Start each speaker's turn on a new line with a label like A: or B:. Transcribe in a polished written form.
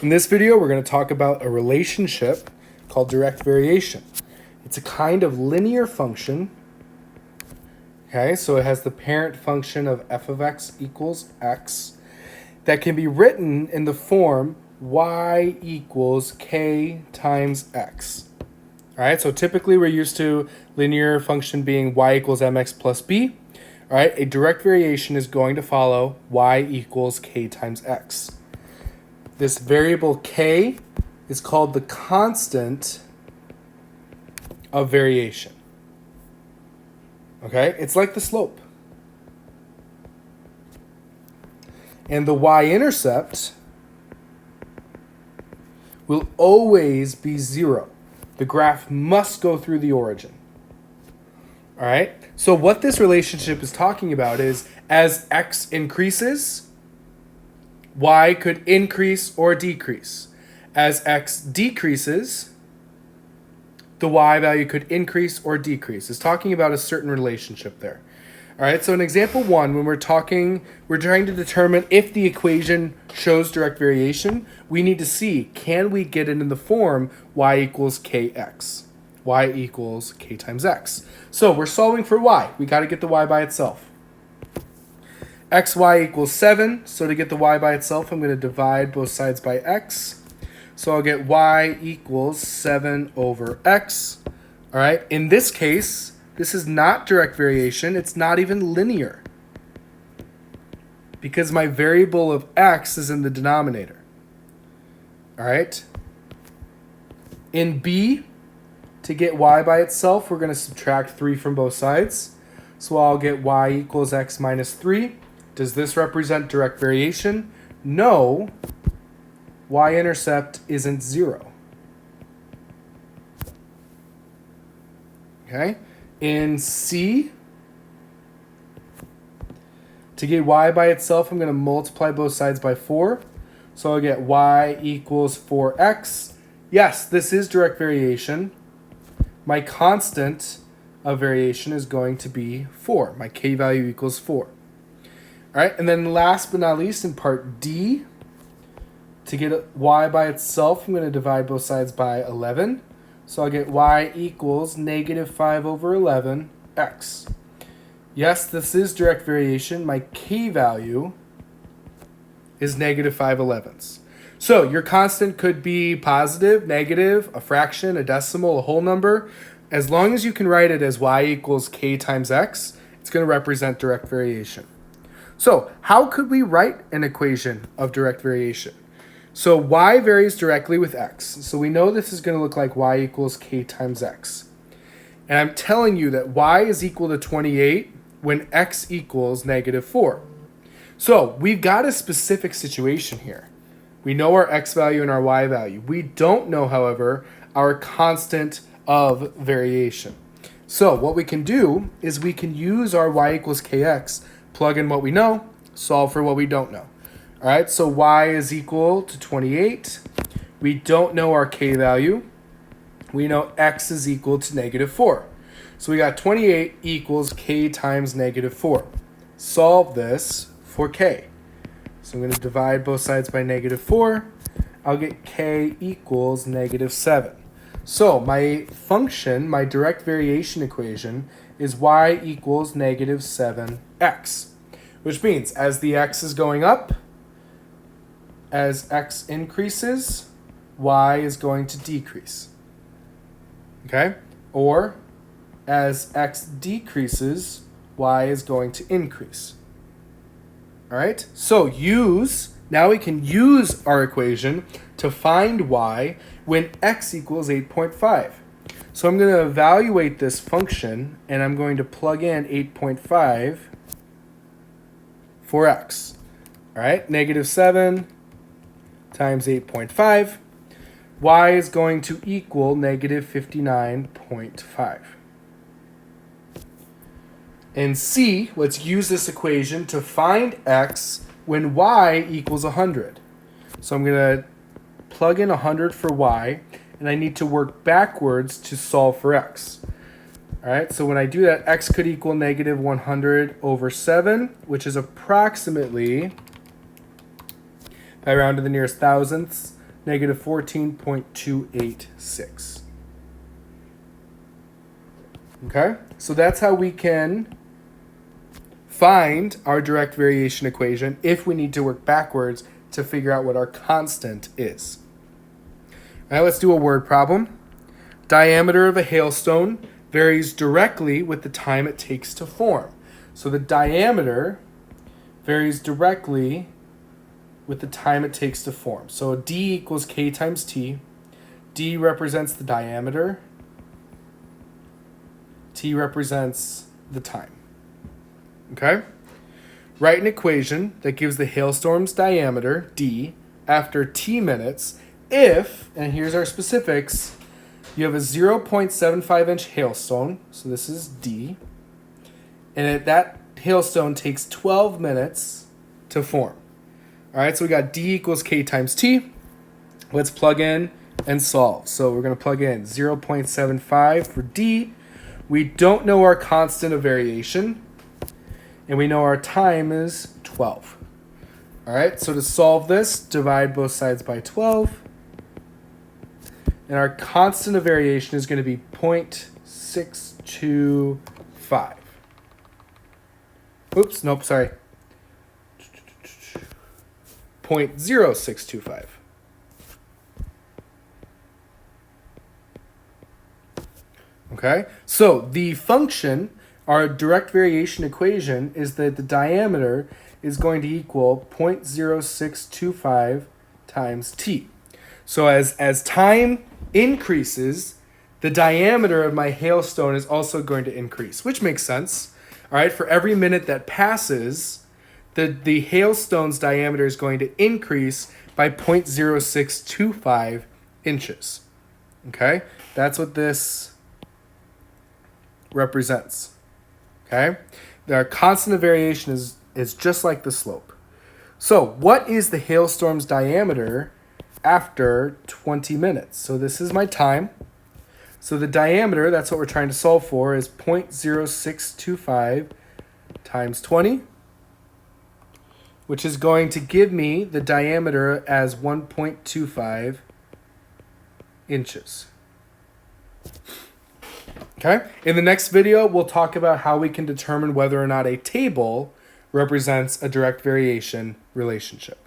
A: In this video, we're going to talk about a relationship called direct variation. It's a kind of linear function. Okay, so it has the parent function of f of x equals x that can be written in the form y equals k times x. All right, so typically we're used to linear function being y equals mx plus b. All right, a direct variation is going to follow y equals k times x. This variable k is called the constant of variation. Okay, it's like the slope. And the y-intercept will always be 0. The graph must go through the origin. All right, so what this relationship is talking about is as x increases, y could increase or decrease. As x decreases, the y value could increase or decrease. It's talking about a certain relationship there. All right, so in example 1, when we're trying to determine if the equation shows direct variation, we need to see, can we get it in the form y equals kx? Y equals k times x. So we're solving for y. We got to get the y by itself. xy equals 7. So to get the y by itself, I'm going to divide both sides by x. So I'll get y equals 7 over x. All right. In this case, this is not direct variation. It's not even linear, because my variable of x is in the denominator. All right. In b, to get y by itself, we're going to subtract 3 from both sides. So I'll get y equals x minus 3. Does this represent direct variation? No. Y-intercept isn't 0. Okay. In C, to get y by itself, I'm going to multiply both sides by 4. So I'll get y equals 4x. Yes, this is direct variation. My constant of variation is going to be 4. My k value equals 4. All right, and then last but not least, in part D, to get y by itself, I'm going to divide both sides by 11. So I'll get y equals negative 5 over 11 x. Yes, this is direct variation. My k value is negative 5/11. So your constant could be positive, negative, a fraction, a decimal, a whole number. As long as you can write it as y equals k times x, it's going to represent direct variation. So how could we write an equation of direct variation? So y varies directly with x. So we know this is going to look like y equals k times x. And I'm telling you that y is equal to 28 when x equals negative 4. So we've got a specific situation here. We know our x value and our y value. We don't know, however, our constant of variation. So what we can do is we can use our y equals kx, plug in what we know, solve for what we don't know. All right, so y is equal to 28. We don't know our k value. We know x is equal to negative 4. So we got 28 equals k times negative 4. Solve this for k. So I'm going to divide both sides by negative 4. I'll get k equals negative 7. So my function, my direct variation equation, is y equals negative 7x, which means as the x is going up, as x increases, y is going to decrease. Okay? Or as x decreases, y is going to increase. All right? So now we can use our equation to find y when x equals 8.5. So I'm going to evaluate this function, and I'm going to plug in 8.5 for x. All right? Negative 7 times 8.5. Y is going to equal negative 59.5. In C, let's use this equation to find x when y equals 100. So I'm going to plug in 100 for y, and I need to work backwards to solve for x. All right, so when I do that, x could equal negative 100 over 7, which is approximately, if I round to the nearest thousandths, negative 14.286. Okay, so that's how we can find our direct variation equation if we need to work backwards to figure out what our constant is. All right, let's do a word problem. Diameter of a hailstone varies directly with the time it takes to form. So the diameter varies directly with the time it takes to form. So D equals K times T. D represents the diameter. T represents the time. Okay? Write an equation that gives the hailstorm's diameter, D, after T minutes if, and here's our specifics, you have a 0.75 inch hailstone, so this is D, and that hailstone takes 12 minutes to form. All right, so we got D equals K times T. Let's plug in and solve. So we're going to plug in 0.75 for D. We don't know our constant of variation, and we know our time is 12. All right, so to solve this, divide both sides by 12. And our constant of variation is going to be 0.625. Oops, nope, sorry. 0.0625. Okay, so the function, our direct variation equation, is that the diameter is going to equal 0.0625 times t. So as time increases, the diameter of my hailstone is also going to increase, which makes sense. All right, for every minute that passes, the hailstone's diameter is going to increase by 0.0625 inches. Okay, that's what this represents. Okay, the constant of variation is just like the slope. So what is the hailstorm's diameter after 20 minutes? So this is my time. So the diameter, that's what we're trying to solve for, is 0.0625 times 20, which is going to give me the diameter as 1.25 inches. Okay, in the next video, we'll talk about how we can determine whether or not a table represents a direct variation relationship.